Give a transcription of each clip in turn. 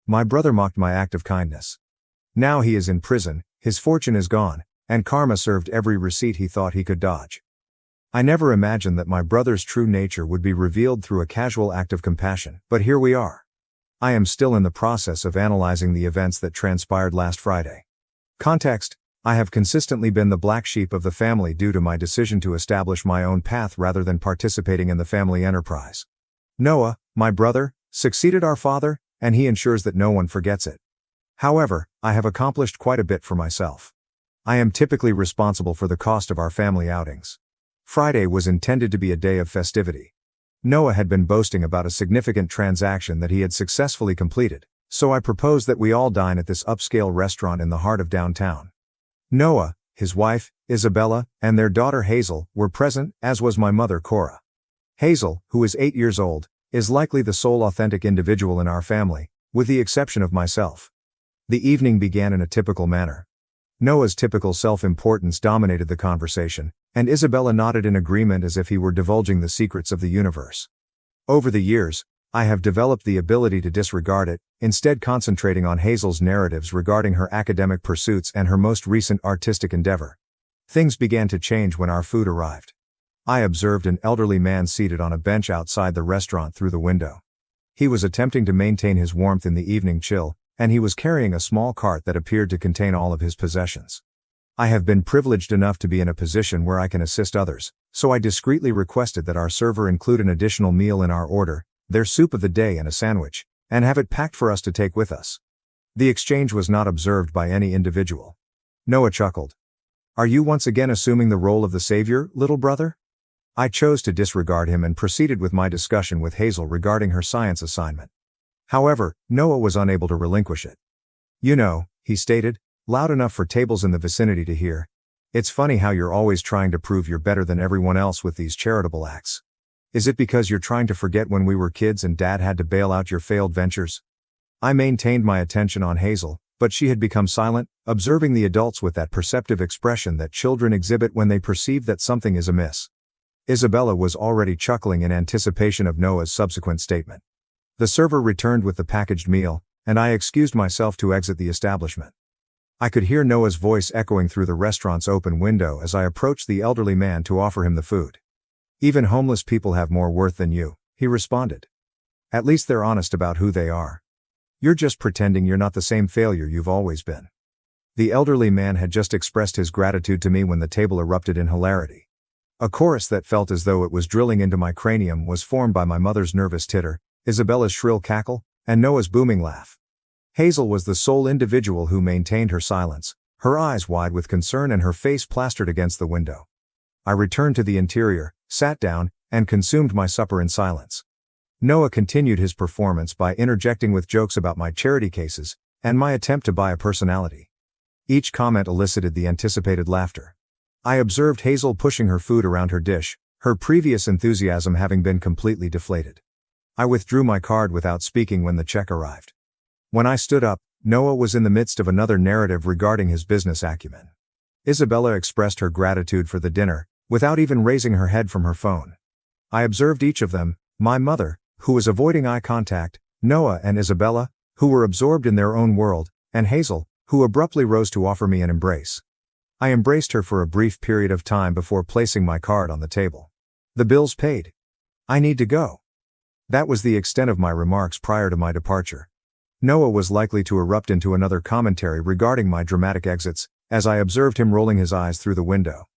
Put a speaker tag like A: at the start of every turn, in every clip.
A: My brother mocked my act of kindness. Now he is in prison, his fortune is gone, and karma served every receipt he thought he could dodge. I never imagined that my brother's true nature would be revealed through a casual act of compassion, but here we are. I am still in the process of analyzing the events that transpired last Friday. Context: I have consistently been the black sheep of the family due to my decision to establish my own path rather than participating in the family enterprise. Noah, my brother, succeeded our father, and he ensures that no one forgets it. However, I have accomplished quite a bit for myself. I am typically responsible for the cost of our family outings. Friday was intended to be a day of festivity. Noah had been boasting about a significant transaction that he had successfully completed, so I proposed that we all dine at this upscale restaurant in the heart of downtown. Noah, his wife, Isabella, and their daughter Hazel were present, as was my mother Cora. Hazel, who is 8 years old, is likely the sole authentic individual in our family, with the exception of myself. The evening began in a typical manner. Noah's typical self-importance dominated the conversation, and Isabella nodded in agreement as if he were divulging the secrets of the universe. Over the years, I have developed the ability to disregard it, instead concentrating on Hazel's narratives regarding her academic pursuits and her most recent artistic endeavor. Things began to change when our food arrived. I observed an elderly man seated on a bench outside the restaurant through the window. He was attempting to maintain his warmth in the evening chill, and he was carrying a small cart that appeared to contain all of his possessions. I have been privileged enough to be in a position where I can assist others, so I discreetly requested that our server include an additional meal in our order, their soup of the day and a sandwich, and have it packed for us to take with us. The exchange was not observed by any individual. Noah chuckled. "Are you once again assuming the role of the savior, little brother?" I chose to disregard him and proceeded with my discussion with Hazel regarding her science assignment. However, Noah was unable to relinquish it. "You know," he stated, loud enough for tables in the vicinity to hear, "it's funny how you're always trying to prove you're better than everyone else with these charitable acts. Is it because you're trying to forget when we were kids and Dad had to bail out your failed ventures?" I maintained my attention on Hazel, but she had become silent, observing the adults with that perceptive expression that children exhibit when they perceive that something is amiss. Isabella was already chuckling in anticipation of Noah's subsequent statement. The server returned with the packaged meal, and I excused myself to exit the establishment. I could hear Noah's voice echoing through the restaurant's open window as I approached the elderly man to offer him the food. "Even homeless people have more worth than you," he responded. "At least they're honest about who they are. You're just pretending you're not the same failure you've always been." The elderly man had just expressed his gratitude to me when the table erupted in hilarity. A chorus that felt as though it was drilling into my cranium was formed by my mother's nervous titter, Isabella's shrill cackle, and Noah's booming laugh. Hazel was the sole individual who maintained her silence, her eyes wide with concern and her face plastered against the window. I returned to the interior, sat down, and consumed my supper in silence. Noah continued his performance by interjecting with jokes about my charity cases, and my attempt to buy a personality. Each comment elicited the anticipated laughter. I observed Hazel pushing her food around her dish, her previous enthusiasm having been completely deflated. I withdrew my card without speaking when the check arrived. When I stood up, Noah was in the midst of another narrative regarding his business acumen. Isabella expressed her gratitude for the dinner, without even raising her head from her phone. I observed each of them, my mother, who was avoiding eye contact, Noah and Isabella, who were absorbed in their own world, and Hazel, who abruptly rose to offer me an embrace. I embraced her for a brief period of time before placing my card on the table. "The bill's paid. I need to go." That was the extent of my remarks prior to my departure. Noah was likely to erupt into another commentary regarding my dramatic exits, as I observed him rolling his eyes through the window.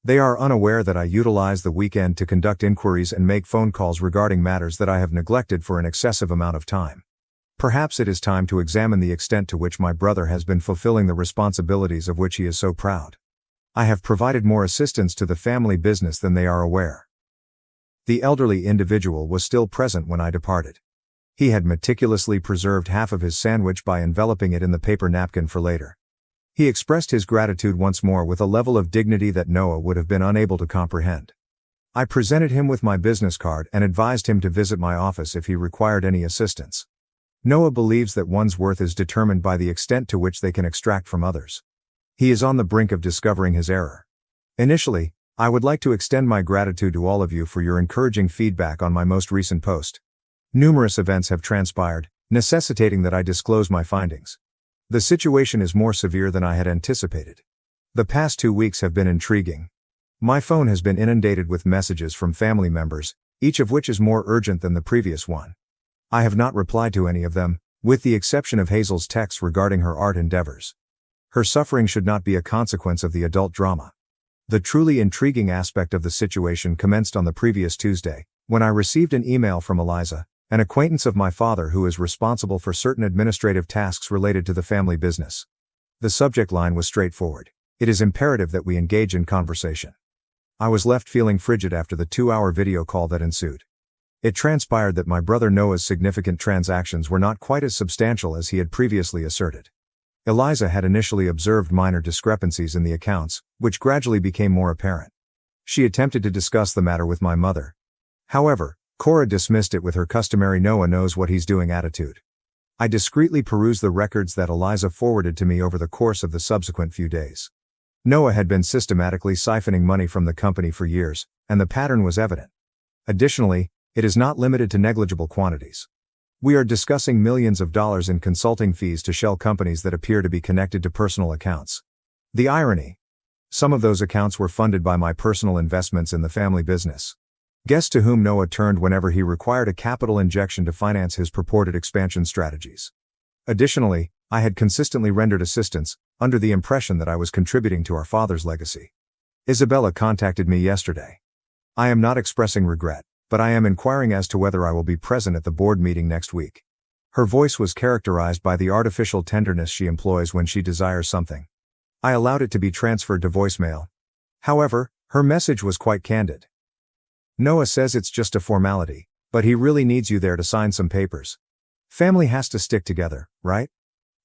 A: They are unaware that I utilize the weekend to conduct inquiries and make phone calls regarding matters that I have neglected for an excessive amount of time. Perhaps it is time to examine the extent to which my brother has been fulfilling the responsibilities of which he is so proud. I have provided more assistance to the family business than they are aware. The elderly individual was still present when I departed. He had meticulously preserved half of his sandwich by enveloping it in the paper napkin for later. He expressed his gratitude once more with a level of dignity that Noah would have been unable to comprehend. I presented him with my business card and advised him to visit my office if he required any assistance. Noah believes that one's worth is determined by the extent to which they can extract from others. He is on the brink of discovering his error. Initially, I would like to extend my gratitude to all of you for your encouraging feedback on my most recent post. Numerous events have transpired, necessitating that I disclose my findings. The situation is more severe than I had anticipated. The past 2 weeks have been intriguing. My phone has been inundated with messages from family members, each of which is more urgent than the previous one. I have not replied to any of them, with the exception of Hazel's texts regarding her art endeavors. Her suffering should not be a consequence of the adult drama. The truly intriguing aspect of the situation commenced on the previous Tuesday, when I received an email from Eliza, an acquaintance of my father who is responsible for certain administrative tasks related to the family business. The subject line was straightforward. It is imperative that we engage in conversation. I was left feeling frigid after the 2-hour video call that ensued. It transpired that my brother Noah's significant transactions were not quite as substantial as he had previously asserted. Eliza had initially observed minor discrepancies in the accounts, which gradually became more apparent. She attempted to discuss the matter with my mother. However, Cora dismissed it with her customary Noah knows what he's doing attitude. I discreetly perused the records that Eliza forwarded to me over the course of the subsequent few days. Noah had been systematically siphoning money from the company for years, and the pattern was evident. Additionally, it is not limited to negligible quantities. We are discussing millions of dollars in consulting fees to shell companies that appear to be connected to personal accounts. The irony? Some of those accounts were funded by my personal investments in the family business. Guess to whom Noah turned whenever he required a capital injection to finance his purported expansion strategies. Additionally, I had consistently rendered assistance, under the impression that I was contributing to our father's legacy. Isabella contacted me yesterday. I am not expressing regret, but I am inquiring as to whether I will be present at the board meeting next week. Her voice was characterized by the artificial tenderness she employs when she desires something. I allowed it to be transferred to voicemail. However, her message was quite candid. Noah says it's just a formality, but he really needs you there to sign some papers. Family has to stick together, right?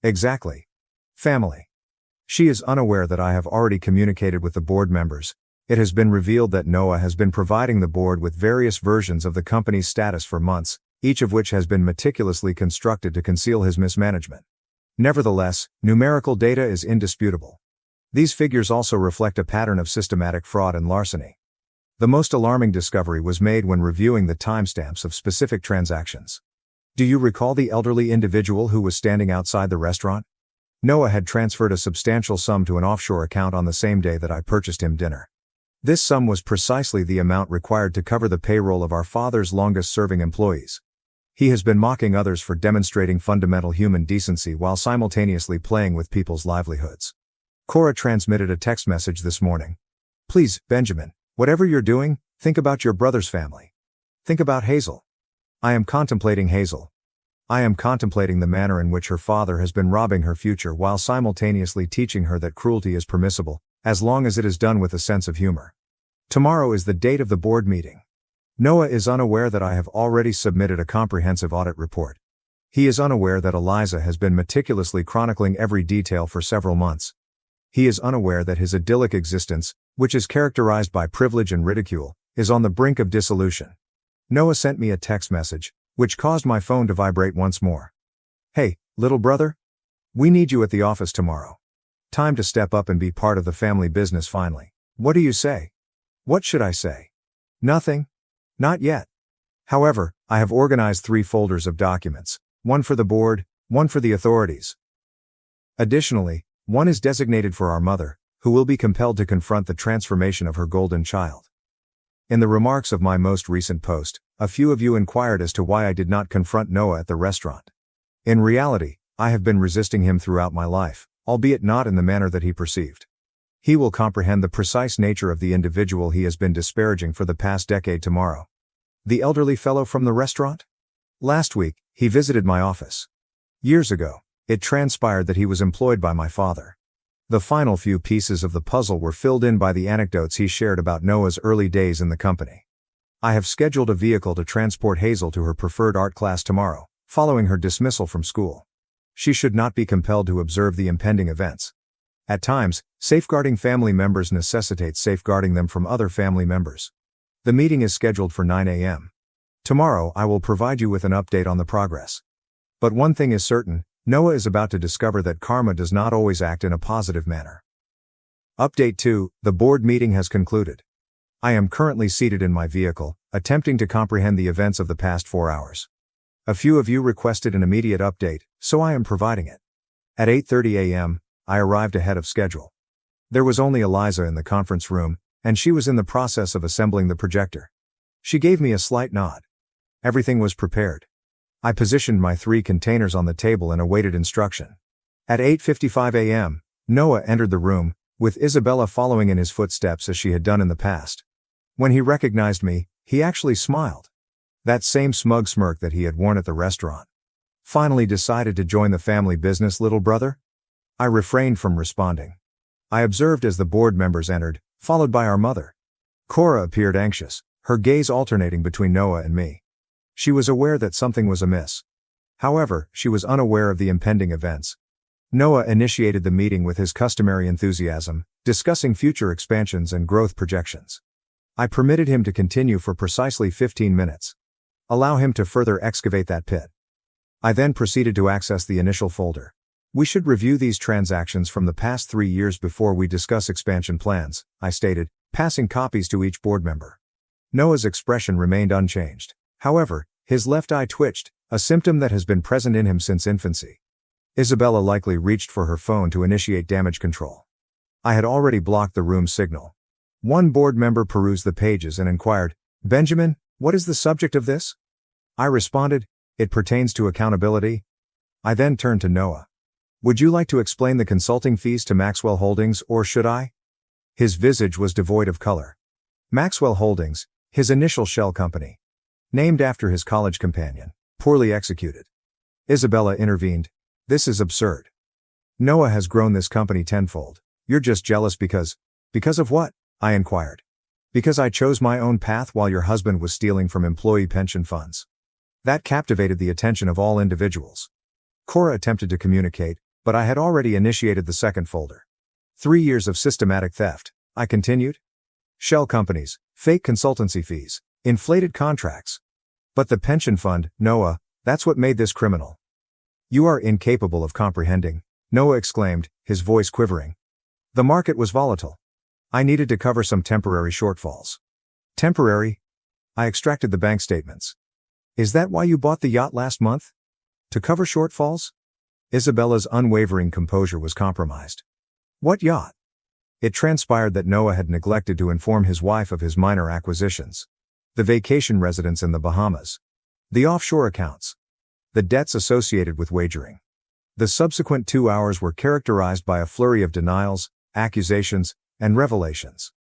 A: Exactly. Family. She is unaware that I have already communicated with the board members. It has been revealed that Noah has been providing the board with various versions of the company's status for months, each of which has been meticulously constructed to conceal his mismanagement. Nevertheless, numerical data is indisputable. These figures also reflect a pattern of systematic fraud and larceny. The most alarming discovery was made when reviewing the timestamps of specific transactions. Do you recall the elderly individual who was standing outside the restaurant? Noah had transferred a substantial sum to an offshore account on the same day that I purchased him dinner. This sum was precisely the amount required to cover the payroll of our father's longest-serving employees. He has been mocking others for demonstrating fundamental human decency while simultaneously playing with people's livelihoods. Cora transmitted a text message this morning. Please, Benjamin, whatever you're doing, think about your brother's family. Think about Hazel. I am contemplating Hazel. I am contemplating the manner in which her father has been robbing her future while simultaneously teaching her that cruelty is permissible, as long as it is done with a sense of humor. Tomorrow is the date of the board meeting. Noah is unaware that I have already submitted a comprehensive audit report. He is unaware that Eliza has been meticulously chronicling every detail for several months. He is unaware that his idyllic existence, which is characterized by privilege and ridicule, is on the brink of dissolution. Noah sent me a text message, which caused my phone to vibrate once more. Hey, little brother? We need you at the office tomorrow. Time to step up and be part of the family business finally. What do you say? What should I say? Nothing? Not yet. However, I have organized 3 folders of documents, one for the board, one for the authorities. Additionally, one is designated for our mother, who will be compelled to confront the transformation of her golden child. In the remarks of my most recent post, a few of you inquired as to why I did not confront Noah at the restaurant. In reality, I have been resisting him throughout my life, albeit not in the manner that he perceived. He will comprehend the precise nature of the individual he has been disparaging for the past decade tomorrow. The elderly fellow from the restaurant? Last week, he visited my office. Years ago, it transpired that he was employed by my father. The final few pieces of the puzzle were filled in by the anecdotes he shared about Noah's early days in the company. I have scheduled a vehicle to transport Hazel to her preferred art class tomorrow, following her dismissal from school. She should not be compelled to observe the impending events. At times, safeguarding family members necessitates safeguarding them from other family members. The meeting is scheduled for 9 a.m. Tomorrow I will provide you with an update on the progress. But one thing is certain, Noah is about to discover that karma does not always act in a positive manner. Update 2, the board meeting has concluded. I am currently seated in my vehicle, attempting to comprehend the events of the past 4 hours. A few of you requested an immediate update, so I am providing it. At 8:30 a.m., I arrived ahead of schedule. There was only Eliza in the conference room, and she was in the process of assembling the projector. She gave me a slight nod. Everything was prepared. I positioned my 3 containers on the table and awaited instruction. At 8:55 a.m., Noah entered the room, with Isabella following in his footsteps as she had done in the past. When he recognized me, he actually smiled. That same smug smirk that he had worn at the restaurant. Finally decided to join the family business, little brother? I refrained from responding. I observed as the board members entered, followed by our mother. Cora appeared anxious, her gaze alternating between Noah and me. She was aware that something was amiss. However, she was unaware of the impending events. Noah initiated the meeting with his customary enthusiasm, discussing future expansions and growth projections. I permitted him to continue for precisely 15 minutes. Allow him to further excavate that pit. I then proceeded to access the initial folder. We should review these transactions from the past 3 years before we discuss expansion plans, I stated, passing copies to each board member. Noah's expression remained unchanged. However, his left eye twitched, a symptom that has been present in him since infancy. Isabella likely reached for her phone to initiate damage control. I had already blocked the room's signal. One board member perused the pages and inquired, "Benjamin, what is the subject of this?" I responded, "It pertains to accountability." I then turned to Noah. "Would you like to explain the consulting fees to Maxwell Holdings, or should I?" His visage was devoid of color. Maxwell Holdings, his initial shell company. Named after his college companion. Poorly executed. Isabella intervened. "This is absurd. Noah has grown this company tenfold. You're just jealous because of what?" I inquired. "Because I chose my own path while your husband was stealing from employee pension funds." That captivated the attention of all individuals. Cora attempted to communicate, but I had already initiated the second folder. 3 years of systematic theft, I continued. Shell companies, fake consultancy fees, inflated contracts. But the pension fund, Noah, that's what made this criminal. "You are incapable of comprehending," Noah exclaimed, his voice quivering. "The market was volatile. I needed to cover some temporary shortfalls." "Temporary?" I extracted the bank statements. "Is that why you bought the yacht last month? To cover shortfalls?" Isabella's unwavering composure was compromised. "What yacht?" It transpired that Noah had neglected to inform his wife of his minor acquisitions. The vacation residence in the Bahamas. The offshore accounts. The debts associated with wagering. The subsequent 2 hours were characterized by a flurry of denials, accusations, and revelations.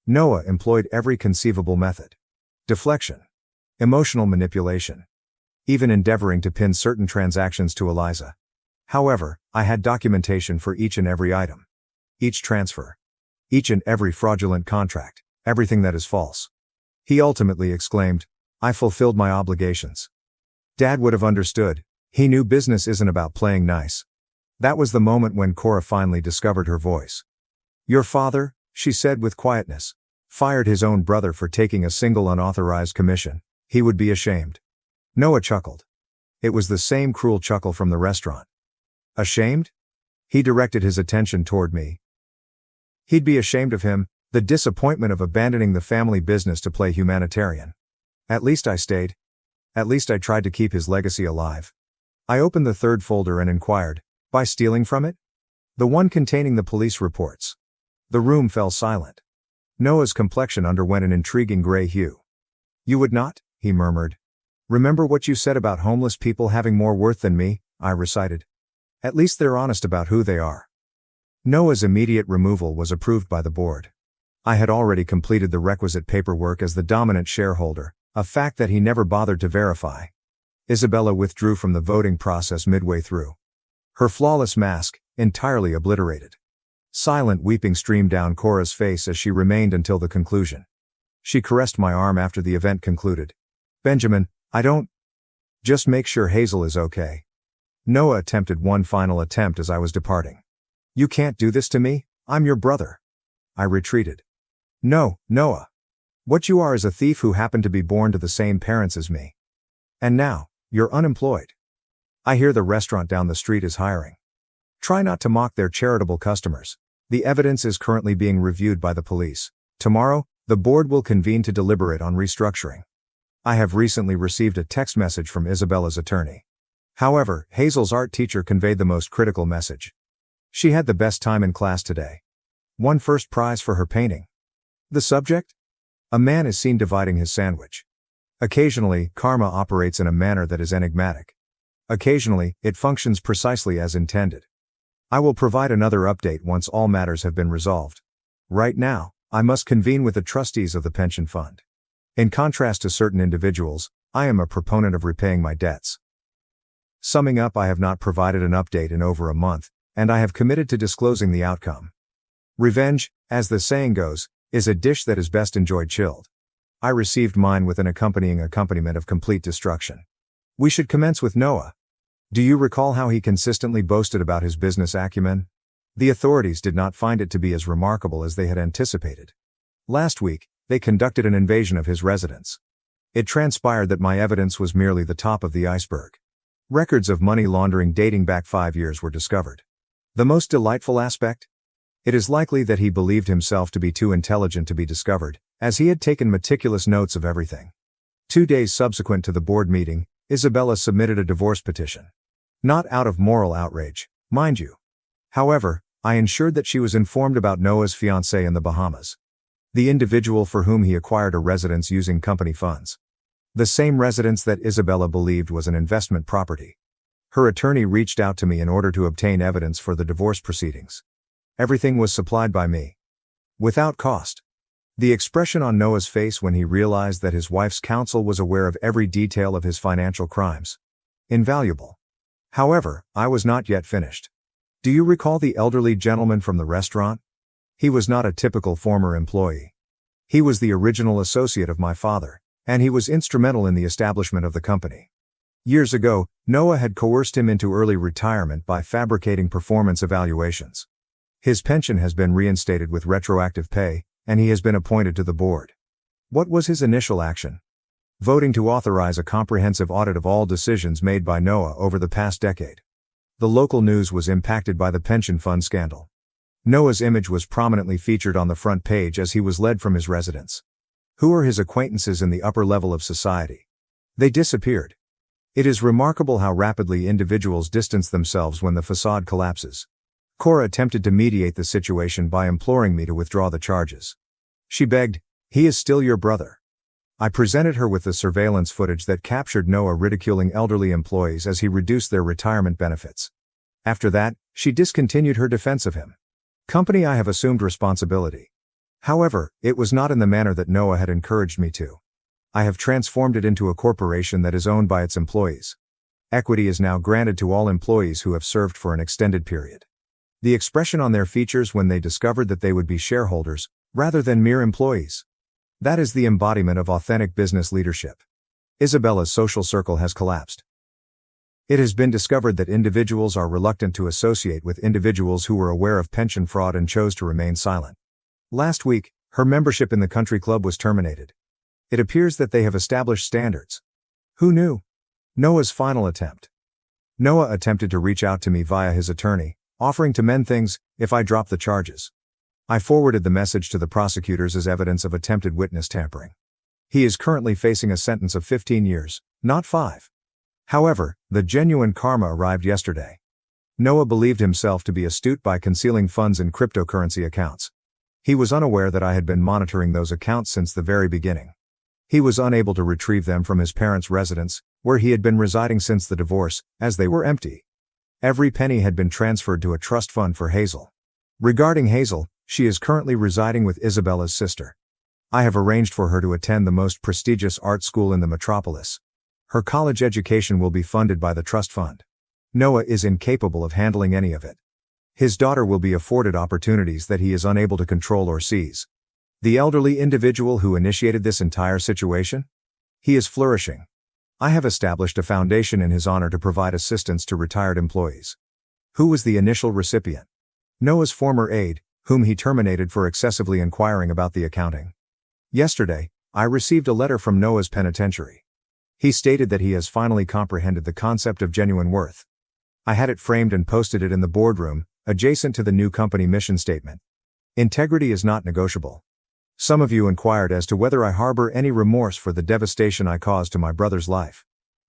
A: Noah employed every conceivable method. Deflection. Emotional manipulation. Even endeavoring to pin certain transactions to Eliza. However, I had documentation for each and every item. Each transfer. Each and every fraudulent contract. Everything that is false. He ultimately exclaimed, "I fulfilled my obligations." Dad would have understood. He knew business isn't about playing nice. That was the moment when Cora finally discovered her voice. "Your father," she said with quietness, "fired his own brother for taking a single unauthorized commission. He would be ashamed." Noah chuckled. It was the same cruel chuckle from the restaurant. "Ashamed?" He directed his attention toward me. He'd be ashamed of him, the disappointment of abandoning the family business to play humanitarian. At least I stayed. At least I tried to keep his legacy alive. I opened the third folder and inquired, "By stealing from it?" "The one containing the police reports." The room fell silent. Noah's complexion underwent an intriguing gray hue. "You would not?" he murmured. "Remember what you said about homeless people having more worth than me," I recited. "At least they're honest about who they are." Noah's immediate removal was approved by the board. I had already completed the requisite paperwork as the dominant shareholder, a fact that he never bothered to verify. Isabella withdrew from the voting process midway through. Her flawless mask, entirely obliterated. Silent weeping streamed down Cora's face as she remained until the conclusion. She caressed my arm after the event concluded. "Benjamin, I don't. Just make sure Hazel is okay." Noah attempted one final attempt as I was departing. "You can't do this to me, I'm your brother." I retreated. "No, Noah. What you are is a thief who happened to be born to the same parents as me. And now, you're unemployed. I hear the restaurant down the street is hiring. Try not to mock their charitable customers. The evidence is currently being reviewed by the police. Tomorrow, the board will convene to deliberate on restructuring. I have recently received a text message from Isabella's attorney. However, Hazel's art teacher conveyed the most critical message. She had the best time in class today. Won first prize for her painting. The subject? A man is seen dividing his sandwich. Occasionally, karma operates in a manner that is enigmatic. Occasionally, it functions precisely as intended. I will provide another update once all matters have been resolved. Right now, I must convene with the trustees of the pension fund. In contrast to certain individuals, I am a proponent of repaying my debts. Summing up, I have not provided an update in over a month, and I have committed to disclosing the outcome. Revenge, as the saying goes, is a dish that is best enjoyed chilled. I received mine with an accompanying accompaniment of complete destruction. We should commence with Noah. Do you recall how he consistently boasted about his business acumen? The authorities did not find it to be as remarkable as they had anticipated. Last week, they conducted an invasion of his residence. It transpired that my evidence was merely the top of the iceberg. Records of money laundering dating back 5 years were discovered. The most delightful aspect? It is likely that he believed himself to be too intelligent to be discovered, as he had taken meticulous notes of everything. 2 days subsequent to the board meeting, Isabella submitted a divorce petition. Not out of moral outrage, mind you. However, I ensured that she was informed about Noah's fiancée in the Bahamas. The individual for whom he acquired a residence using company funds. The same residence that Isabella believed was an investment property. Her attorney reached out to me in order to obtain evidence for the divorce proceedings. Everything was supplied by me. Without cost. The expression on Noah's face when he realized that his wife's counsel was aware of every detail of his financial crimes. Invaluable. However, I was not yet finished. Do you recall the elderly gentleman from the restaurant? He was not a typical former employee. He was the original associate of my father, and he was instrumental in the establishment of the company. Years ago, Noah had coerced him into early retirement by fabricating performance evaluations. His pension has been reinstated with retroactive pay, and he has been appointed to the board. What was his initial action? Voting to authorize a comprehensive audit of all decisions made by Noah over the past decade. The local news was impacted by the pension fund scandal. Noah's image was prominently featured on the front page as he was led from his residence. Who are his acquaintances in the upper level of society? They disappeared. It is remarkable how rapidly individuals distance themselves when the facade collapses. Cora attempted to mediate the situation by imploring me to withdraw the charges. She begged, "He is still your brother." I presented her with the surveillance footage that captured Noah ridiculing elderly employees as he reduced their retirement benefits. After that, she discontinued her defense of him. Company, I have assumed responsibility. However, it was not in the manner that Noah had encouraged me to. I have transformed it into a corporation that is owned by its employees. Equity is now granted to all employees who have served for an extended period. The expression on their features when they discovered that they would be shareholders, rather than mere employees. That is the embodiment of authentic business leadership. Isabella's social circle has collapsed. It has been discovered that individuals are reluctant to associate with individuals who were aware of pension fraud and chose to remain silent. Last week, her membership in the country club was terminated. It appears that they have established standards. Who knew? Noah's final attempt. Noah attempted to reach out to me via his attorney, offering to mend things if I drop the charges. I forwarded the message to the prosecutors as evidence of attempted witness tampering. He is currently facing a sentence of 15 years, not 5. However, the genuine karma arrived yesterday. Noah believed himself to be astute by concealing funds in cryptocurrency accounts. He was unaware that I had been monitoring those accounts since the very beginning. He was unable to retrieve them from his parents' residence, where he had been residing since the divorce, as they were empty. Every penny had been transferred to a trust fund for Hazel. Regarding Hazel, she is currently residing with Isabella's sister. I have arranged for her to attend the most prestigious art school in the metropolis. Her college education will be funded by the trust fund. Noah is incapable of handling any of it. His daughter will be afforded opportunities that he is unable to control or seize. The elderly individual who initiated this entire situation? He is flourishing. I have established a foundation in his honor to provide assistance to retired employees. Who was the initial recipient? Noah's former aide, whom he terminated for excessively inquiring about the accounting. Yesterday, I received a letter from Noah's penitentiary. He stated that he has finally comprehended the concept of genuine worth. I had it framed and posted it in the boardroom, adjacent to the new company mission statement. Integrity is not negotiable. Some of you inquired as to whether I harbor any remorse for the devastation I caused to my brother's life.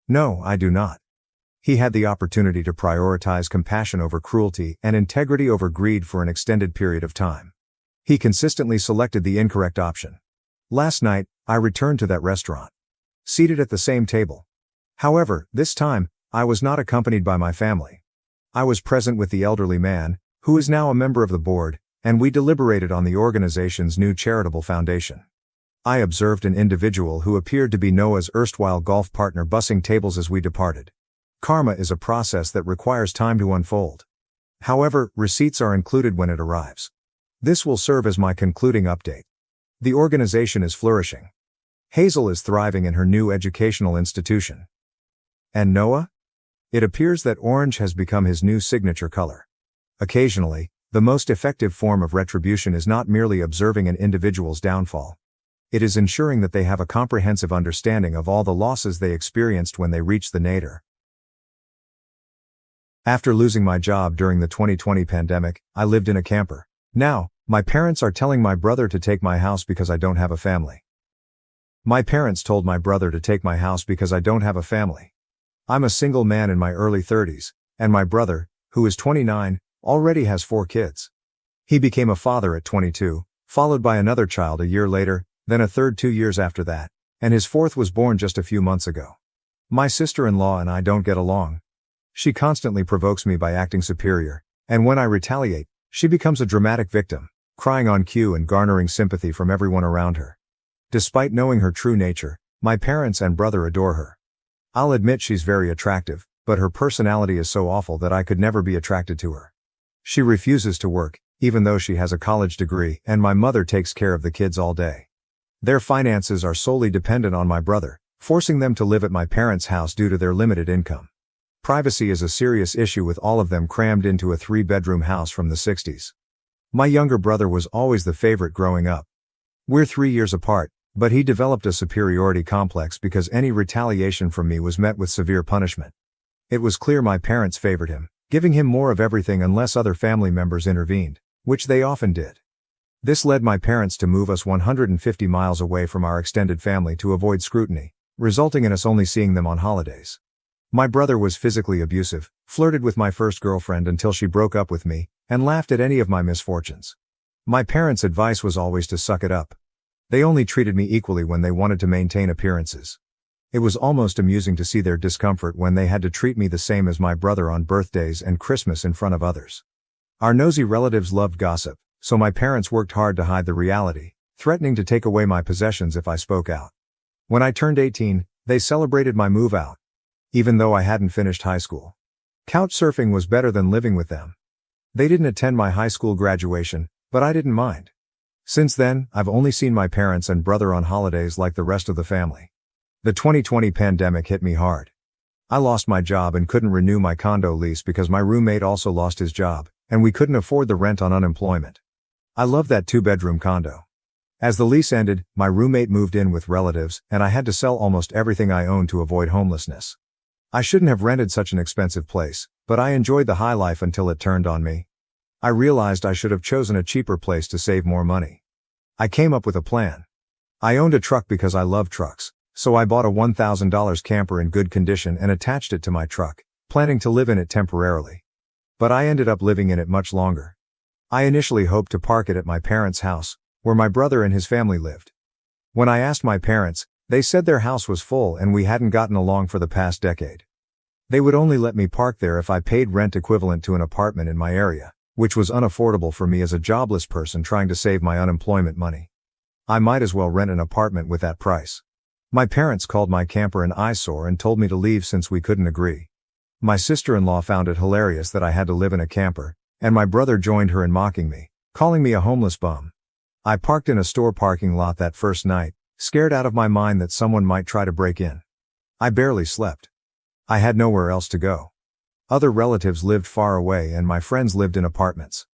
A: No, I do not. He had the opportunity to prioritize compassion over cruelty and integrity over greed for an extended period of time. He consistently selected the incorrect option. Last night, I returned to that restaurant. Seated at the same table. However, this time, I was not accompanied by my family. I was present with the elderly man, who is now a member of the board, and we deliberated on the organization's new charitable foundation. I observed an individual who appeared to be Noah's erstwhile golf partner bussing tables as we departed. Karma is a process that requires time to unfold. However, receipts are included when it arrives. This will serve as my concluding update. The organization is flourishing. Hazel is thriving in her new educational institution. And Noah? It appears that orange has become his new signature color. Occasionally, the most effective form of retribution is not merely observing an individual's downfall. It is ensuring that they have a comprehensive understanding of all the losses they experienced when they reached the nadir. After losing my job during the 2020 pandemic, I lived in a camper. Now, my parents are telling my brother to take my house because I don't have a family. My parents told my brother to take my house because I don't have a family. I'm a single man in my early 30s, and my brother, who is 29, already has 4 kids. He became a father at 22, followed by another child a year later, then a third 2 years after that, and his 4th was born just a few months ago. My sister-in-law and I don't get along. She constantly provokes me by acting superior, and when I retaliate, she becomes a dramatic victim, crying on cue and garnering sympathy from everyone around her. Despite knowing her true nature, my parents and brother adore her. I'll admit she's very attractive, but her personality is so awful that I could never be attracted to her. She refuses to work, even though she has a college degree, and my mother takes care of the kids all day. Their finances are solely dependent on my brother, forcing them to live at my parents' house due to their limited income. Privacy is a serious issue with all of them crammed into a 3-bedroom house from the 60s. My younger brother was always the favorite growing up. We're 3 years apart, but he developed a superiority complex because any retaliation from me was met with severe punishment. It was clear my parents favored him, giving him more of everything unless other family members intervened, which they often did. This led my parents to move us 150 miles away from our extended family to avoid scrutiny, resulting in us only seeing them on holidays. My brother was physically abusive, flirted with my first girlfriend until she broke up with me, and laughed at any of my misfortunes. My parents' advice was always to suck it up. They only treated me equally when they wanted to maintain appearances. It was almost amusing to see their discomfort when they had to treat me the same as my brother on birthdays and Christmas in front of others. Our nosy relatives loved gossip, so my parents worked hard to hide the reality, threatening to take away my possessions if I spoke out. When I turned 18, they celebrated my move out, even though I hadn't finished high school. Couchsurfing was better than living with them. They didn't attend my high school graduation, but I didn't mind. Since then, I've only seen my parents and brother on holidays like the rest of the family. The 2020 pandemic hit me hard. I lost my job and couldn't renew my condo lease because my roommate also lost his job, and we couldn't afford the rent on unemployment. I loved that 2-bedroom condo. As the lease ended, my roommate moved in with relatives, and I had to sell almost everything I owned to avoid homelessness. I shouldn't have rented such an expensive place, but I enjoyed the high life until it turned on me. I realized I should have chosen a cheaper place to save more money. I came up with a plan. I owned a truck because I love trucks, so I bought a $1,000 camper in good condition and attached it to my truck, planning to live in it temporarily. But I ended up living in it much longer. I initially hoped to park it at my parents' house, where my brother and his family lived. When I asked my parents, they said their house was full and we hadn't gotten along for the past decade. They would only let me park there if I paid rent equivalent to an apartment in my area, which was unaffordable for me as a jobless person trying to save my unemployment money. I might as well rent an apartment with that price. My parents called my camper an eyesore and told me to leave since we couldn't agree. My sister-in-law found it hilarious that I had to live in a camper, and my brother joined her in mocking me, calling me a homeless bum. I parked in a store parking lot that first night, scared out of my mind that someone might try to break in. I barely slept. I had nowhere else to go. Other relatives lived far away and my friends lived in apartments.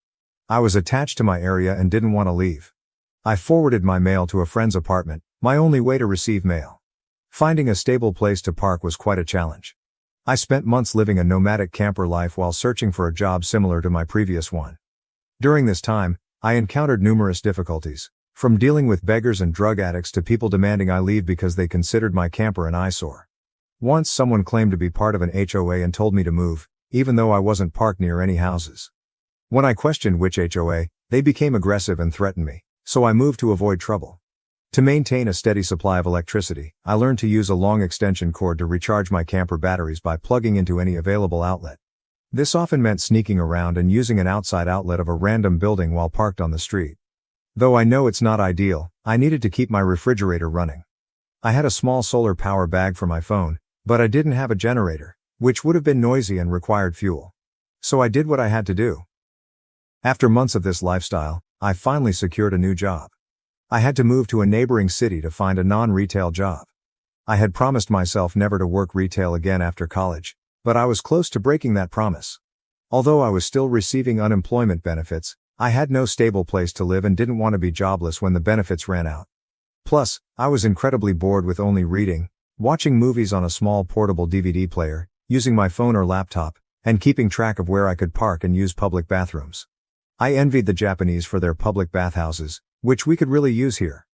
A: I was attached to my area and didn't want to leave. I forwarded my mail to a friend's apartment, my only way to receive mail. Finding a stable place to park was quite a challenge. I spent months living a nomadic camper life while searching for a job similar to my previous one. During this time, I encountered numerous difficulties. From dealing with beggars and drug addicts to people demanding I leave because they considered my camper an eyesore. Once someone claimed to be part of an HOA and told me to move, even though I wasn't parked near any houses. When I questioned which HOA, they became aggressive and threatened me, so I moved to avoid trouble. To maintain a steady supply of electricity, I learned to use a long extension cord to recharge my camper batteries by plugging into any available outlet. This often meant sneaking around and using an outside outlet of a random building while parked on the street. Though I know it's not ideal, I needed to keep my refrigerator running. I had a small solar power bag for my phone, but I didn't have a generator, which would have been noisy and required fuel. So I did what I had to do. After months of this lifestyle, I finally secured a new job. I had to move to a neighboring city to find a non-retail job. I had promised myself never to work retail again after college, but I was close to breaking that promise. Although I was still receiving unemployment benefits, I had no stable place to live and didn't want to be jobless when the benefits ran out. Plus, I was incredibly bored with only reading, watching movies on a small portable DVD player, using my phone or laptop, and keeping track of where I could park and use public bathrooms. I envied the Japanese for their public bathhouses, which we could really use here.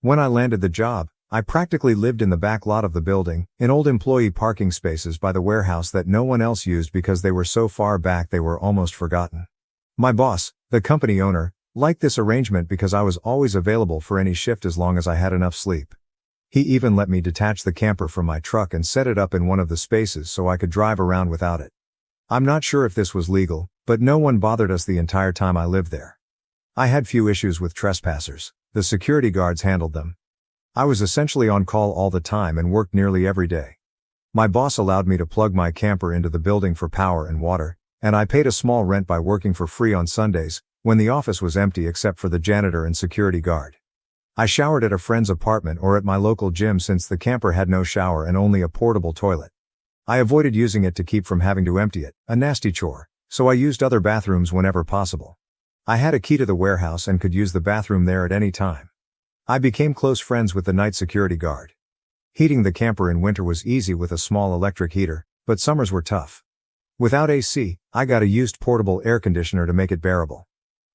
A: When I landed the job, I practically lived in the back lot of the building, in old employee parking spaces by the warehouse that no one else used because they were so far back they were almost forgotten. My boss, the company owner, liked this arrangement because I was always available for any shift as long as I had enough sleep. He even let me detach the camper from my truck and set it up in one of the spaces so I could drive around without it. I'm not sure if this was legal, but no one bothered us the entire time I lived there. I had few issues with trespassers. The security guards handled them. I was essentially on call all the time and worked nearly every day. My boss allowed me to plug my camper into the building for power and water, and I paid a small rent by working for free on Sundays, when the office was empty except for the janitor and security guard. I showered at a friend's apartment or at my local gym since the camper had no shower and only a portable toilet. I avoided using it to keep from having to empty it, a nasty chore, so I used other bathrooms whenever possible. I had a key to the warehouse and could use the bathroom there at any time. I became close friends with the night security guard. Heating the camper in winter was easy with a small electric heater, but summers were tough. Without AC, I got a used portable air conditioner to make it bearable.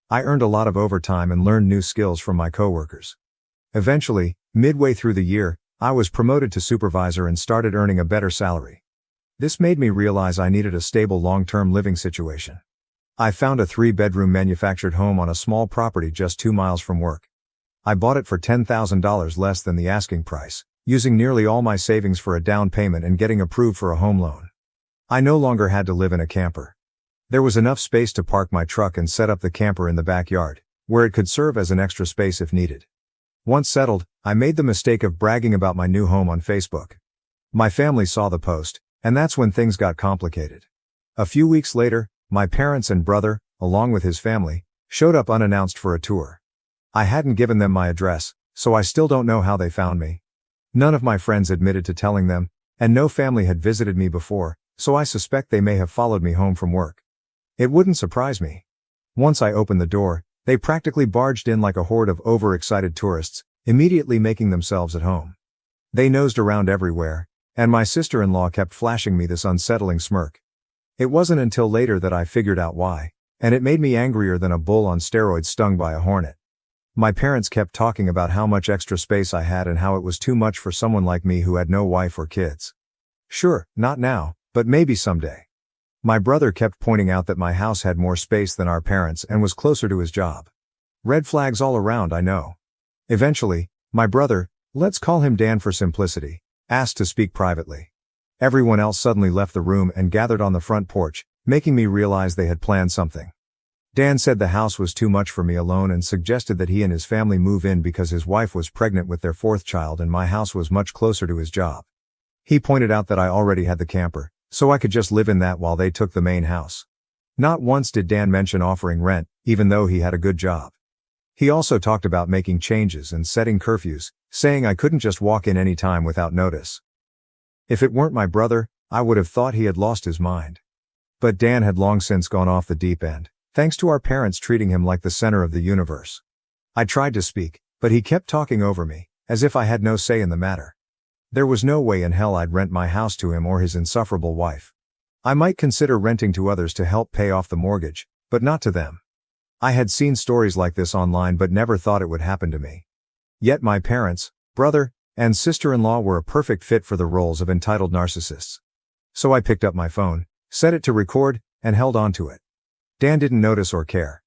A: I earned a lot of overtime and learned new skills from my coworkers. Eventually, midway through the year, I was promoted to supervisor and started earning a better salary. This made me realize I needed a stable long-term living situation. I found a 3-bedroom manufactured home on a small property just 2 miles from work. I bought it for $10,000 less than the asking price, using nearly all my savings for a down payment and getting approved for a home loan. I no longer had to live in a camper. There was enough space to park my truck and set up the camper in the backyard, where it could serve as an extra space if needed. Once settled, I made the mistake of bragging about my new home on Facebook. My family saw the post, and that's when things got complicated. A few weeks later, my parents and brother, along with his family, showed up unannounced for a tour. I hadn't given them my address, so I still don't know how they found me. None of my friends admitted to telling them, and no family had visited me before, so I suspect they may have followed me home from work. It wouldn't surprise me. Once I opened the door, they practically barged in like a horde of overexcited tourists, immediately making themselves at home. They nosed around everywhere, and my sister-in-law kept flashing me this unsettling smirk. It wasn't until later that I figured out why, and it made me angrier than a bull on steroids stung by a hornet. My parents kept talking about how much extra space I had and how it was too much for someone like me who had no wife or kids. Sure, not now, but maybe someday. My brother kept pointing out that my house had more space than our parents and was closer to his job. Red flags all around, I know. Eventually, my brother, let's call him Dan for simplicity, asked to speak privately. Everyone else suddenly left the room and gathered on the front porch, making me realize they had planned something. Dan said the house was too much for me alone and suggested that he and his family move in because his wife was pregnant with their 4th child and my house was much closer to his job. He pointed out that I already had the camper, so I could just live in that while they took the main house. Not once did Dan mention offering rent, even though he had a good job. He also talked about making changes and setting curfews, saying I couldn't just walk in any time without notice. If it weren't my brother, I would have thought he had lost his mind. But Dan had long since gone off the deep end, thanks to our parents treating him like the center of the universe. I tried to speak, but he kept talking over me, as if I had no say in the matter. There was no way in hell I'd rent my house to him or his insufferable wife. I might consider renting to others to help pay off the mortgage, but not to them. I had seen stories like this online but never thought it would happen to me. Yet my parents, brother, and sister-in-law were a perfect fit for the roles of entitled narcissists. So I picked up my phone, set it to record, and held on to it. Dan didn't notice or care.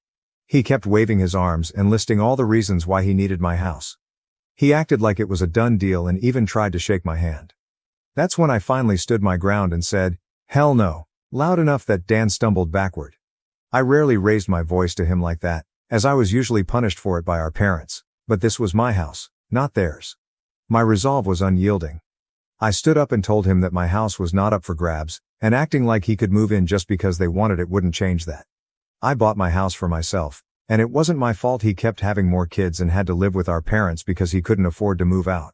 A: He kept waving his arms and listing all the reasons why he needed my house. He acted like it was a done deal and even tried to shake my hand. That's when I finally stood my ground and said, "Hell no," loud enough that Dan stumbled backward. I rarely raised my voice to him like that, as I was usually punished for it by our parents, but this was my house, not theirs. My resolve was unyielding. I stood up and told him that my house was not up for grabs, and acting like he could move in just because they wanted it wouldn't change that. I bought my house for myself, and it wasn't my fault he kept having more kids and had to live with our parents because he couldn't afford to move out.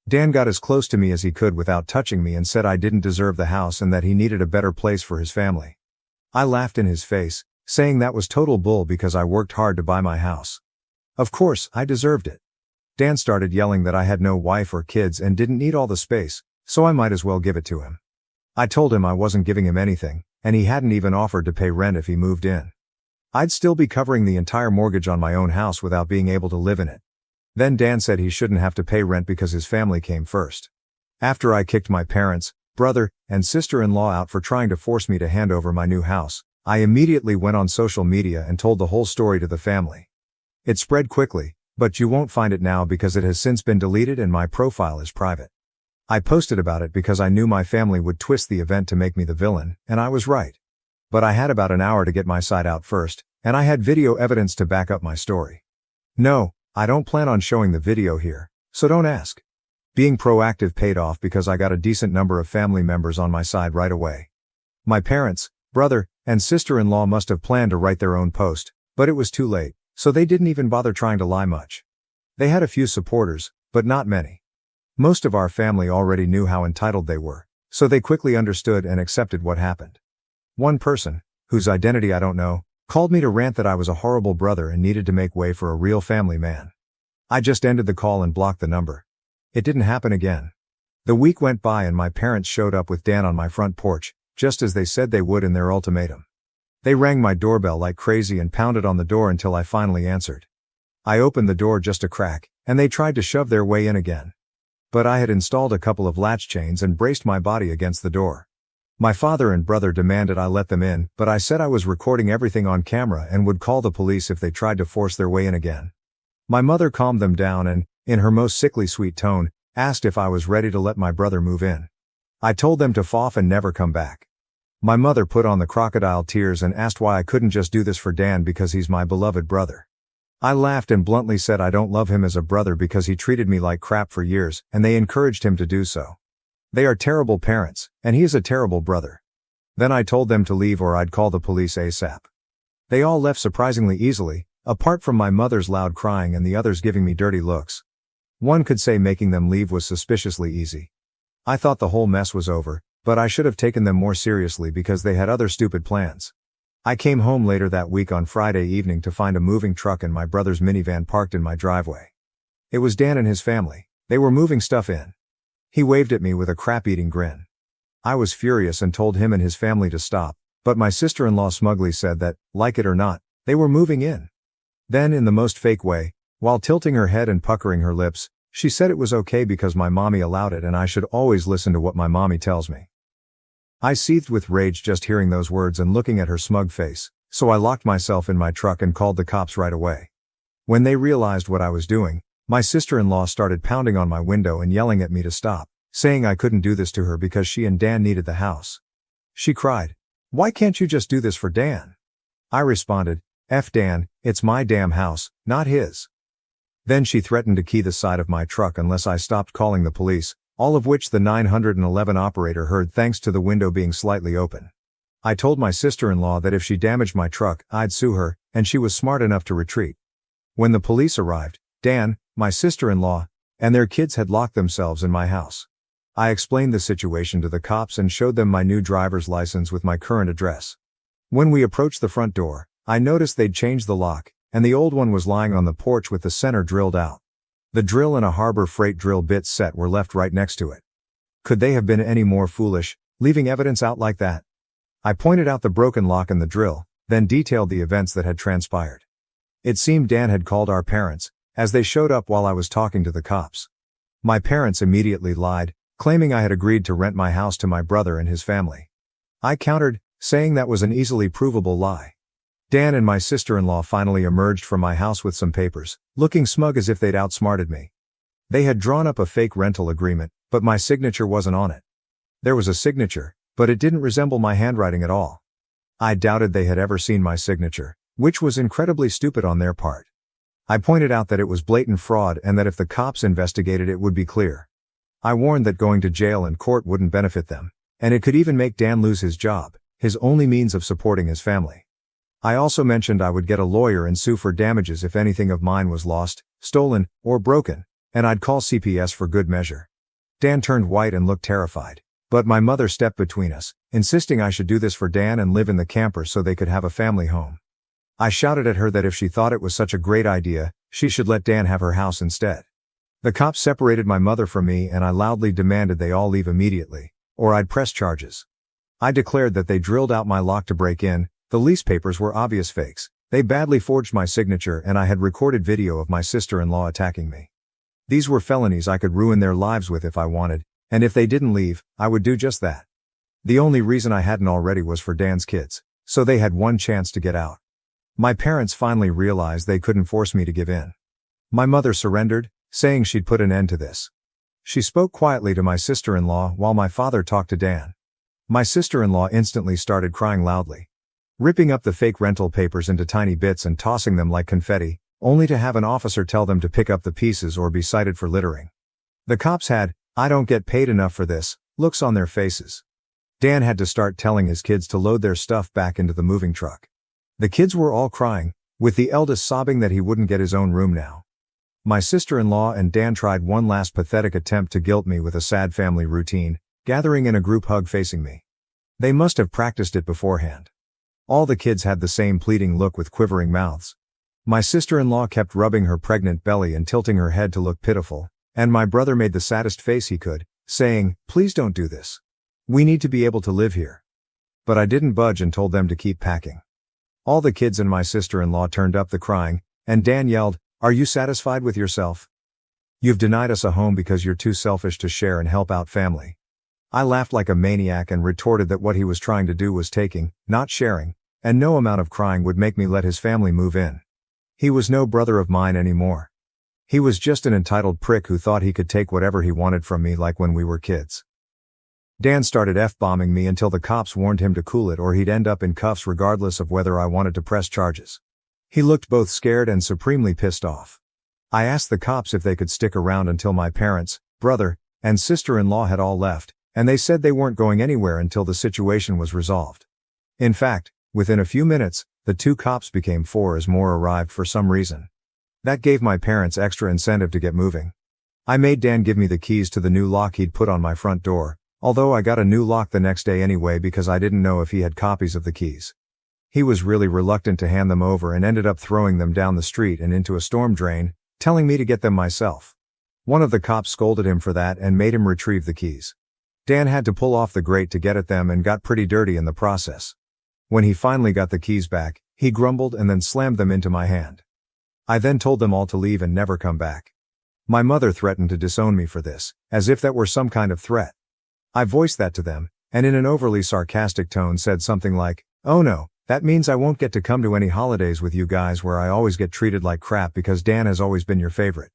A: Dan got as close to me as he could without touching me and said I didn't deserve the house and that he needed a better place for his family. I laughed in his face, saying that was total bull because I worked hard to buy my house. Of course, I deserved it. Dan started yelling that I had no wife or kids and didn't need all the space, so I might as well give it to him. I told him I wasn't giving him anything, and he hadn't even offered to pay rent if he moved in. I'd still be covering the entire mortgage on my own house without being able to live in it. Then Dan said he shouldn't have to pay rent because his family came first. After I kicked my parents, brother, and sister-in-law out for trying to force me to hand over my new house, I immediately went on social media and told the whole story to the family. It spread quickly, but you won't find it now because it has since been deleted and my profile is private. I posted about it because I knew my family would twist the event to make me the villain, and I was right. But I had about an hour to get my side out first, and I had video evidence to back up my story. No, I don't plan on showing the video here, so don't ask. Being proactive paid off because I got a decent number of family members on my side right away. My parents, brother, and sister-in-law must have planned to write their own post, but it was too late, so they didn't even bother trying to lie much. They had a few supporters, but not many. Most of our family already knew how entitled they were, so they quickly understood and accepted what happened. One person, whose identity I don't know, called me to rant that I was a horrible brother and needed to make way for a real family man. I just ended the call and blocked the number. It didn't happen again. The week went by and my parents showed up with Dan on my front porch, just as they said they would in their ultimatum. They rang my doorbell like crazy and pounded on the door until I finally answered. I opened the door just a crack, and they tried to shove their way in again. But I had installed a couple of latch chains and braced my body against the door. My father and brother demanded I let them in, but I said I was recording everything on camera and would call the police if they tried to force their way in again. My mother calmed them down and, in her most sickly sweet tone, asked if I was ready to let my brother move in. I told them to f off and never come back. My mother put on the crocodile tears and asked why I couldn't just do this for Dan because he's my beloved brother. I laughed and bluntly said I don't love him as a brother because he treated me like crap for years and they encouraged him to do so. They are terrible parents, and he is a terrible brother. Then I told them to leave or I'd call the police ASAP. They all left surprisingly easily, apart from my mother's loud crying and the others giving me dirty looks. One could say making them leave was suspiciously easy. I thought the whole mess was over, but I should have taken them more seriously because they had other stupid plans. I came home later that week on Friday evening to find a moving truck and my brother's minivan parked in my driveway. It was Dan and his family. They were moving stuff in. He waved at me with a crap-eating grin. I was furious and told him and his family to stop, but my sister-in-law smugly said that, like it or not, they were moving in. Then in the most fake way, while tilting her head and puckering her lips, she said it was okay because my mommy allowed it and I should always listen to what my mommy tells me. I seethed with rage just hearing those words and looking at her smug face, so I locked myself in my truck and called the cops right away. When they realized what I was doing, my sister-in-law started pounding on my window and yelling at me to stop, saying I couldn't do this to her because she and Dan needed the house. She cried, "Why can't you just do this for Dan?" I responded, "F Dan, it's my damn house, not his." Then she threatened to key the side of my truck unless I stopped calling the police, all of which the 911 operator heard thanks to the window being slightly open. I told my sister-in-law that if she damaged my truck, I'd sue her, and she was smart enough to retreat. When the police arrived, Dan, my sister-in-law, and their kids had locked themselves in my house. I explained the situation to the cops and showed them my new driver's license with my current address. When we approached the front door, I noticed they'd changed the lock, and the old one was lying on the porch with the center drilled out. The drill and a Harbor Freight drill bit set were left right next to it. Could they have been any more foolish, leaving evidence out like that? I pointed out the broken lock and the drill, then detailed the events that had transpired. It seemed Dan had called our parents, as they showed up while I was talking to the cops. My parents immediately lied, claiming I had agreed to rent my house to my brother and his family. I countered, saying that was an easily provable lie. Dan and my sister-in-law finally emerged from my house with some papers, looking smug as if they'd outsmarted me. They had drawn up a fake rental agreement, but my signature wasn't on it. There was a signature, but it didn't resemble my handwriting at all. I doubted they had ever seen my signature, which was incredibly stupid on their part. I pointed out that it was blatant fraud and that if the cops investigated it would be clear. I warned that going to jail and court wouldn't benefit them, and it could even make Dan lose his job, his only means of supporting his family. I also mentioned I would get a lawyer and sue for damages if anything of mine was lost, stolen, or broken, and I'd call CPS for good measure. Dan turned white and looked terrified, but my mother stepped between us, insisting I should do this for Dan and live in the camper so they could have a family home. I shouted at her that if she thought it was such a great idea, she should let Dan have her house instead. The cops separated my mother from me and I loudly demanded they all leave immediately, or I'd press charges. I declared that they drilled out my lock to break in. The lease papers were obvious fakes. They badly forged my signature and I had recorded video of my sister-in-law attacking me. These were felonies I could ruin their lives with if I wanted, and if they didn't leave, I would do just that. The only reason I hadn't already was for Dan's kids, so they had one chance to get out. My parents finally realized they couldn't force me to give in. My mother surrendered, saying she'd put an end to this. She spoke quietly to my sister-in-law while my father talked to Dan. My sister-in-law instantly started crying loudly, ripping up the fake rental papers into tiny bits and tossing them like confetti, only to have an officer tell them to pick up the pieces or be cited for littering. The cops had, "I don't get paid enough for this," looks on their faces. Dan had to start telling his kids to load their stuff back into the moving truck. The kids were all crying, with the eldest sobbing that he wouldn't get his own room now. My sister-in-law and Dan tried one last pathetic attempt to guilt me with a sad family routine, gathering in a group hug facing me. They must have practiced it beforehand. All the kids had the same pleading look with quivering mouths. My sister-in-law kept rubbing her pregnant belly and tilting her head to look pitiful, and my brother made the saddest face he could, saying, "Please don't do this. We need to be able to live here." But I didn't budge and told them to keep packing. All the kids and my sister-in-law turned up the crying, and Dan yelled, "Are you satisfied with yourself? You've denied us a home because you're too selfish to share and help out family." I laughed like a maniac and retorted that what he was trying to do was taking, not sharing, and no amount of crying would make me let his family move in. He was no brother of mine anymore. He was just an entitled prick who thought he could take whatever he wanted from me like when we were kids. Dan started F-bombing me until the cops warned him to cool it or he'd end up in cuffs regardless of whether I wanted to press charges. He looked both scared and supremely pissed off. I asked the cops if they could stick around until my parents, brother, and sister-in-law had all left, and they said they weren't going anywhere until the situation was resolved. In fact, within a few minutes, the 2 cops became 4 as more arrived for some reason. That gave my parents extra incentive to get moving. I made Dan give me the keys to the new lock he'd put on my front door, although I got a new lock the next day anyway because I didn't know if he had copies of the keys. He was really reluctant to hand them over and ended up throwing them down the street and into a storm drain, telling me to get them myself. One of the cops scolded him for that and made him retrieve the keys. Dan had to pull off the grate to get at them and got pretty dirty in the process. When he finally got the keys back, he grumbled and then slammed them into my hand. I then told them all to leave and never come back. My mother threatened to disown me for this, as if that were some kind of threat. I voiced that to them, and in an overly sarcastic tone said something like, "Oh no, that means I won't get to come to any holidays with you guys where I always get treated like crap because Dan has always been your favorite.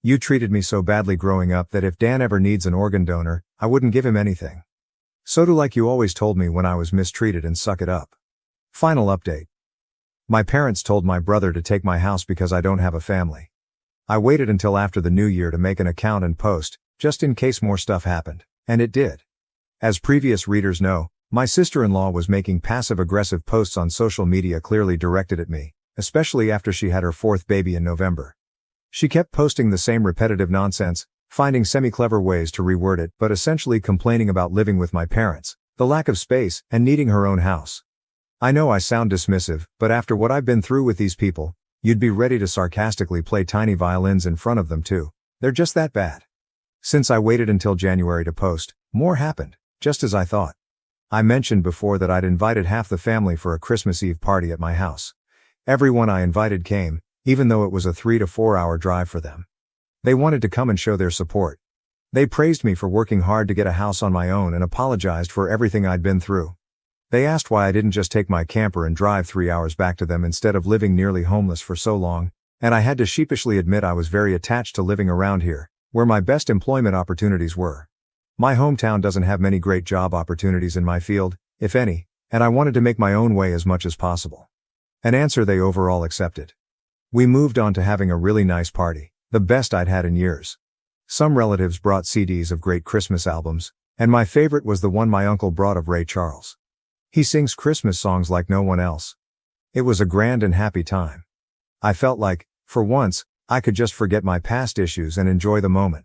A: You treated me so badly growing up that if Dan ever needs an organ donor, I wouldn't give him anything. So do like you always told me when I was mistreated and suck it up." Final update. My parents told my brother to take my house because I don't have a family. I waited until after the new year to make an account and post, just in case more stuff happened, and it did. As previous readers know, my sister-in-law was making passive-aggressive posts on social media clearly directed at me, especially after she had her 4th baby in November. She kept posting the same repetitive nonsense, finding semi-clever ways to reword it but essentially complaining about living with my parents, the lack of space, and needing her own house. I know I sound dismissive, but after what I've been through with these people, you'd be ready to sarcastically play tiny violins in front of them too. They're just that bad. Since I waited until January to post, more happened, just as I thought. I mentioned before that I'd invited half the family for a Christmas Eve party at my house. Everyone I invited came, even though it was a 3 to 4 hour drive for them. They wanted to come and show their support. They praised me for working hard to get a house on my own and apologized for everything I'd been through. They asked why I didn't just take my camper and drive 3 hours back to them instead of living nearly homeless for so long, and I had to sheepishly admit I was very attached to living around here, where my best employment opportunities were. My hometown doesn't have many great job opportunities in my field, if any, and I wanted to make my own way as much as possible. An answer they overall accepted. We moved on to having a really nice party, the best I'd had in years. Some relatives brought CDs of great Christmas albums, and my favorite was the one my uncle brought of Ray Charles. He sings Christmas songs like no one else. It was a grand and happy time. I felt like, for once, I could just forget my past issues and enjoy the moment.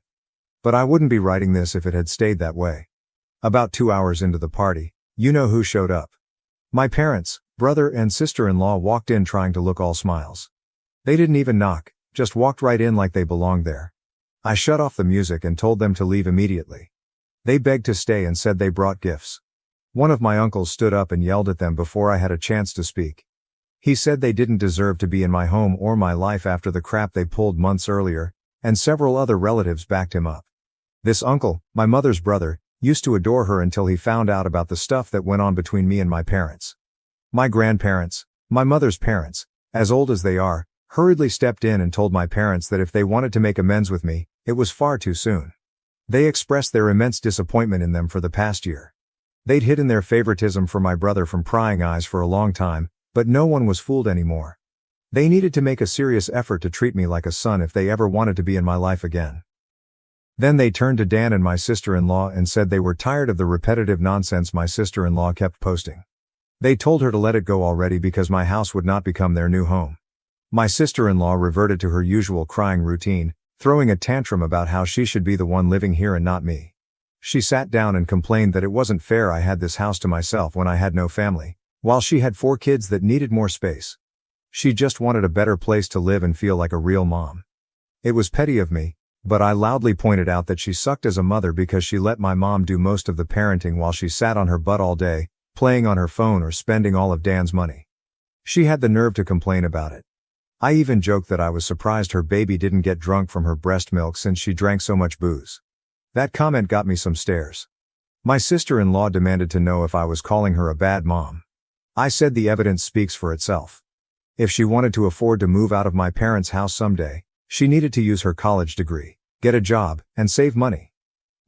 A: But I wouldn't be writing this if it had stayed that way. About 2 hours into the party, you know who showed up. My parents, brother and sister-in-law walked in trying to look all smiles. They didn't even knock, just walked right in like they belonged there. I shut off the music and told them to leave immediately. They begged to stay and said they brought gifts. One of my uncles stood up and yelled at them before I had a chance to speak. He said they didn't deserve to be in my home or my life after the crap they pulled months earlier, and several other relatives backed him up. This uncle, my mother's brother, used to adore her until he found out about the stuff that went on between me and my parents. My grandparents, my mother's parents, as old as they are, hurriedly stepped in and told my parents that if they wanted to make amends with me, it was far too soon. They expressed their immense disappointment in them for the past year. They'd hidden their favoritism for my brother from prying eyes for a long time, but no one was fooled anymore. They needed to make a serious effort to treat me like a son if they ever wanted to be in my life again. Then they turned to Dan and my sister-in-law and said they were tired of the repetitive nonsense my sister-in-law kept posting. They told her to let it go already because my house would not become their new home. My sister-in-law reverted to her usual crying routine, throwing a tantrum about how she should be the one living here and not me. She sat down and complained that it wasn't fair I had this house to myself when I had no family, while she had 4 kids that needed more space. She just wanted a better place to live and feel like a real mom. It was petty of me, but I loudly pointed out that she sucked as a mother because she let my mom do most of the parenting while she sat on her butt all day, playing on her phone or spending all of Dan's money. She had the nerve to complain about it. I even joked that I was surprised her baby didn't get drunk from her breast milk since she drank so much booze. That comment got me some stares. My sister-in-law demanded to know if I was calling her a bad mom. I said the evidence speaks for itself. If she wanted to afford to move out of my parents' house someday, she needed to use her college degree, get a job, and save money.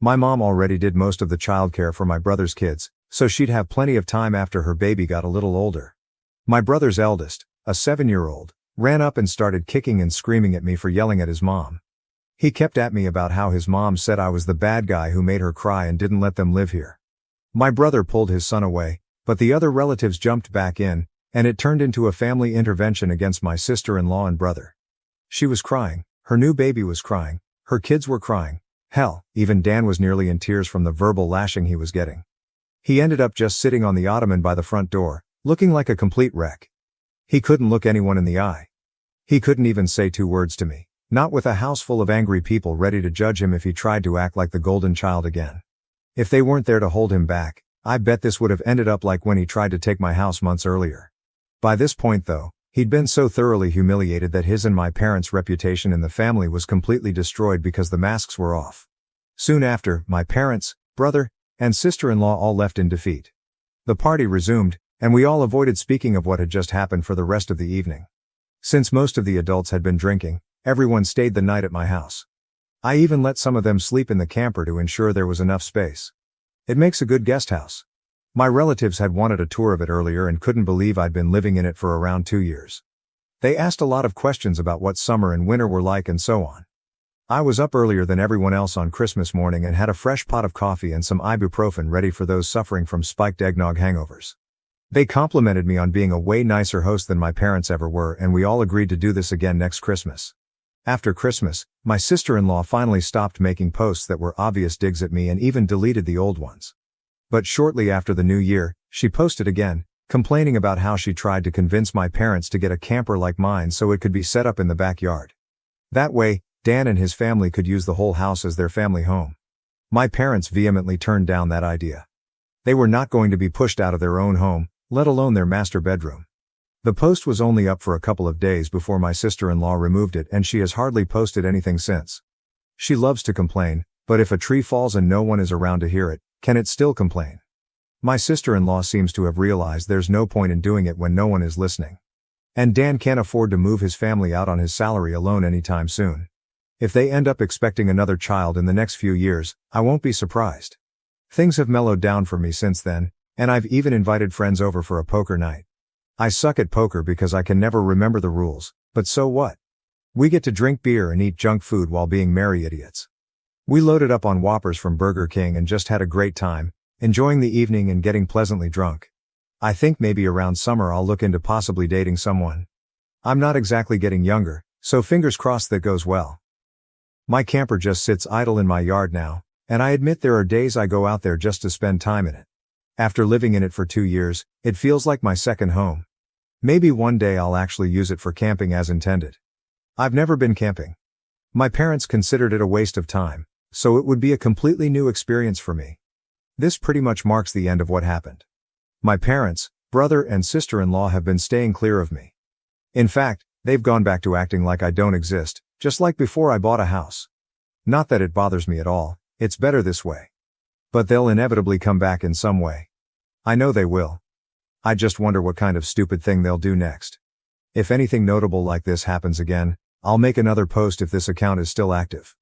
A: My mom already did most of the childcare for my brother's kids, so she'd have plenty of time after her baby got a little older. My brother's eldest, a 7-year-old, ran up and started kicking and screaming at me for yelling at his mom. He kept at me about how his mom said I was the bad guy who made her cry and didn't let them live here. My brother pulled his son away, but the other relatives jumped back in, and it turned into a family intervention against my sister-in-law and brother. She was crying, her new baby was crying, her kids were crying, hell, even Dan was nearly in tears from the verbal lashing he was getting. He ended up just sitting on the ottoman by the front door, looking like a complete wreck. He couldn't look anyone in the eye. He couldn't even say 2 words to me, not with a house full of angry people ready to judge him if he tried to act like the golden child again. If they weren't there to hold him back, I bet this would have ended up like when he tried to take my house months earlier. By this point though, he'd been so thoroughly humiliated that his and my parents' reputation in the family was completely destroyed because the masks were off. Soon after, my parents, brother, and sister-in-law all left in defeat. The party resumed, and we all avoided speaking of what had just happened for the rest of the evening. Since most of the adults had been drinking, everyone stayed the night at my house. I even let some of them sleep in the camper to ensure there was enough space. It makes a good guest house. My relatives had wanted a tour of it earlier and couldn't believe I'd been living in it for around 2 years. They asked a lot of questions about what summer and winter were like and so on. I was up earlier than everyone else on Christmas morning and had a fresh pot of coffee and some ibuprofen ready for those suffering from spiked eggnog hangovers. They complimented me on being a way nicer host than my parents ever were, and we all agreed to do this again next Christmas. After Christmas, my sister-in-law finally stopped making posts that were obvious digs at me and even deleted the old ones. But shortly after the new year, she posted again, complaining about how she tried to convince my parents to get a camper like mine so it could be set up in the backyard. That way, Dan and his family could use the whole house as their family home. My parents vehemently turned down that idea. They were not going to be pushed out of their own home, let alone their master bedroom. The post was only up for a couple of days before my sister-in-law removed it, and she has hardly posted anything since. She loves to complain, but if a tree falls and no one is around to hear it, can it still complain? My sister-in-law seems to have realized there's no point in doing it when no one is listening. And Dan can't afford to move his family out on his salary alone anytime soon. If they end up expecting another child in the next few years, I won't be surprised. Things have mellowed down for me since then, and I've even invited friends over for a poker night. I suck at poker because I can never remember the rules, but so what? We get to drink beer and eat junk food while being merry idiots. We loaded up on Whoppers from Burger King and just had a great time, enjoying the evening and getting pleasantly drunk. I think maybe around summer I'll look into possibly dating someone. I'm not exactly getting younger, so fingers crossed that goes well. My camper just sits idle in my yard now, and I admit there are days I go out there just to spend time in it. After living in it for 2 years, it feels like my second home. Maybe one day I'll actually use it for camping as intended. I've never been camping. My parents considered it a waste of time, so it would be a completely new experience for me. This pretty much marks the end of what happened. My parents, brother and sister-in-law have been staying clear of me. In fact, they've gone back to acting like I don't exist, just like before I bought a house. Not that it bothers me at all, it's better this way. But they'll inevitably come back in some way. I know they will. I just wonder what kind of stupid thing they'll do next. If anything notable like this happens again, I'll make another post if this account is still active.